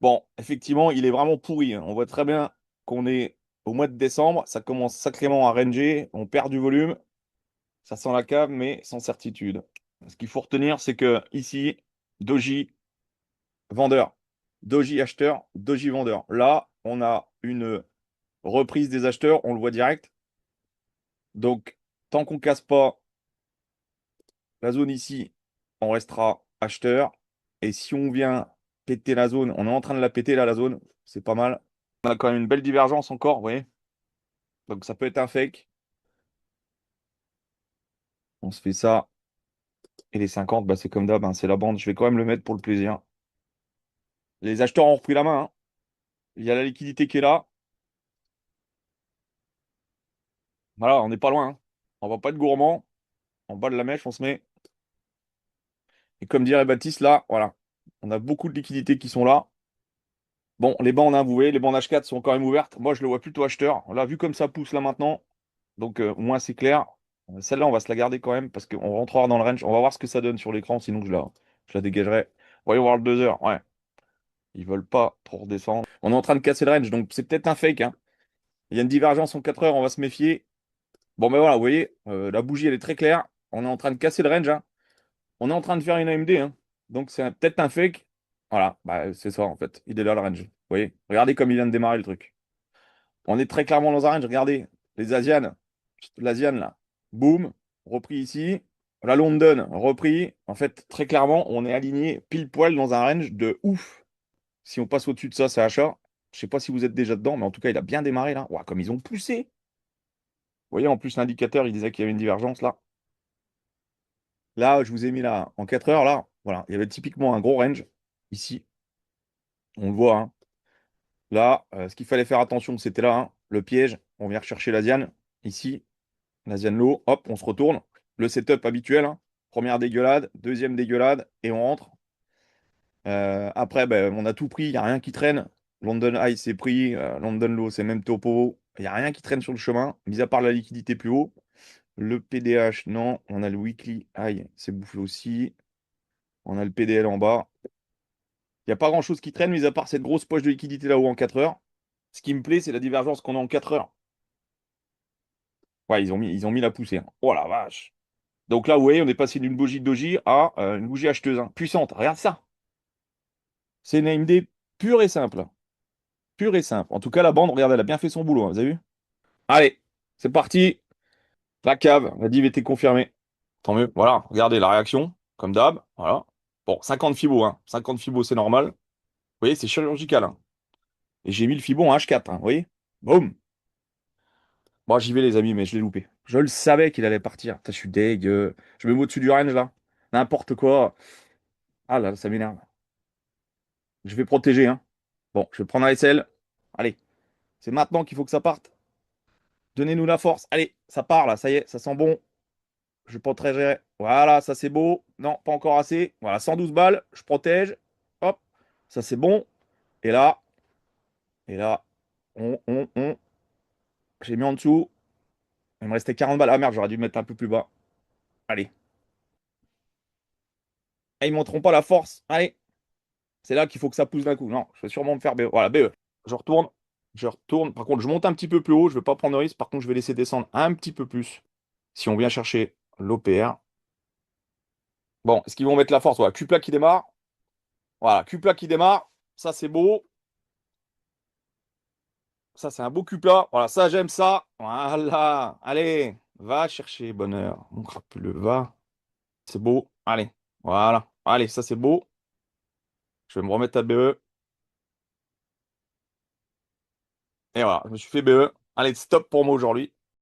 Bon, effectivement, il est vraiment pourri, hein. On voit très bien qu'on est au mois de décembre. Ça commence sacrément à ranger. On perd du volume. Ça sent la cave, mais sans certitude. Ce qu'il faut retenir, c'est que ici, Doji vendeur, Doji acheteur, Doji vendeur. Là, on a une reprise des acheteurs. On le voit direct. Donc, tant qu'on casse pas la zone ici, on restera acheteur. Et si on vient péter la zone, on est en train de la péter là, la zone. C'est pas mal. On a quand même une belle divergence encore, vous voyez. Donc ça peut être un fake. On se fait ça. Et les 50, bah, c'est comme d'hab, hein, c'est la bande. Je vais quand même le mettre pour le plaisir. Les acheteurs ont repris la main, hein. Il y a la liquidité qui est là. Voilà, on n'est pas loin, hein. On va pas être gourmand. En bas de la mèche, on se met. Et comme dirait Baptiste, là, voilà. On a beaucoup de liquidités qui sont là. Bon, les bandes, hein, vous voyez, les bandes H4 sont quand même ouvertes. Moi, je le vois plutôt acheteur. Là, vu comme ça pousse là maintenant, donc au moins c'est clair. Celle-là, on va se la garder quand même parce qu'on rentrera dans le range. On va voir ce que ça donne sur l'écran, sinon je la dégagerai. Voyons voir le 2 heures. Ouais. Ils veulent pas trop redescendre. On est en train de casser le range, donc c'est peut-être un fake, hein. Il y a une divergence en 4 heures, on va se méfier. Bon, ben voilà, vous voyez, la bougie, elle est très claire. On est en train de casser le range, hein. On est en train de faire une AMD, hein. Donc c'est peut-être un fake. Voilà, bah, c'est ça en fait. Il est là le range. Vous voyez, regardez comme il vient de démarrer le truc. On est très clairement dans un range. Regardez, les Asianes, l'Asian là, boum, repris ici. La London, repris. En fait, très clairement, on est aligné pile poil dans un range de ouf. Si on passe au-dessus de ça, c'est achat. Je sais pas si vous êtes déjà dedans, mais en tout cas, il a bien démarré là. Ouah, comme ils ont poussé. Vous voyez, en plus, l'indicateur, il disait qu'il y avait une divergence là. Là, je vous ai mis là, en 4 heures, là, voilà, il y avait typiquement un gros range ici. On le voit, hein. Là, ce qu'il fallait faire attention, c'était là, hein, le piège. On vient rechercher l'Asian. Ici, l'Asian low. Hop, on se retourne. Le setup habituel, hein. Première dégueulade, deuxième dégueulade, et on rentre. Après, ben, on a tout pris, il n'y a rien qui traîne. London High, c'est pris. London Low, c'est même topo. Il n'y a rien qui traîne sur le chemin, mis à part la liquidité plus haut. Le PDH, non. On a le Weekly High, c'est bouffé aussi. On a le PDL en bas. Il n'y a pas grand-chose qui traîne, mis à part cette grosse poche de liquidité là-haut en 4 heures. Ce qui me plaît, c'est la divergence qu'on a en 4 heures. Ouais, ils ont mis la poussée, hein. Oh la vache. Donc là, vous voyez, on est passé d'une bougie doji à une bougie acheteuse, hein, puissante. Regarde ça. C'est une AMD pure et simple. Pure et simple. En tout cas, la bande, regardez, elle a bien fait son boulot, hein, vous avez vu? Allez, c'est parti. La cave, la div était confirmée. Tant mieux. Voilà, regardez la réaction, comme d'hab. Voilà. Bon, 50 Fibo, hein. 50 Fibo, c'est normal. Vous voyez, c'est chirurgical, hein. Et j'ai mis le Fibo en H4, hein, vous voyez? Boum. Bon, j'y vais, les amis, mais je l'ai loupé. Je le savais qu'il allait partir. Putain, je suis deg. Je me mets au-dessus du range, là. N'importe quoi. Ah là, ça m'énerve. Je vais protéger, hein. Bon, je vais prendre un SL. Allez, c'est maintenant qu'il faut que ça parte. Donnez-nous la force. Allez, ça part là, ça y est, ça sent bon. Je protégerai. Voilà, ça c'est beau. Non, pas encore assez. Voilà, 112 balles, je protège. Hop, ça c'est bon. Et là, et là, on. J'ai mis en dessous. Il me restait 40 balles. Ah merde, j'aurais dû mettre un peu plus bas. Allez. Ah, ils ne montreront pas la force. Allez, c'est là qu'il faut que ça pousse d'un coup. Non, je vais sûrement me faire BE. Voilà, BE. Je retourne. Je retourne. Par contre, je monte un petit peu plus haut. Je ne vais pas prendre de risque. Par contre, je vais laisser descendre un petit peu plus. Si on vient chercher l'OPR. Bon, est-ce qu'ils vont mettre la force? Voilà, Q-plat qui démarre. Voilà, Q-plat qui démarre. Ça, c'est beau. Ça, c'est un beau Q-plat. Voilà, ça, j'aime ça. Voilà. Allez, va chercher bonheur. Mon crapuleux, va. C'est beau. Allez, voilà. Allez, ça, c'est beau. Je vais me remettre à BE. Et voilà, je me suis fait BE. Allez, stop pour moi aujourd'hui.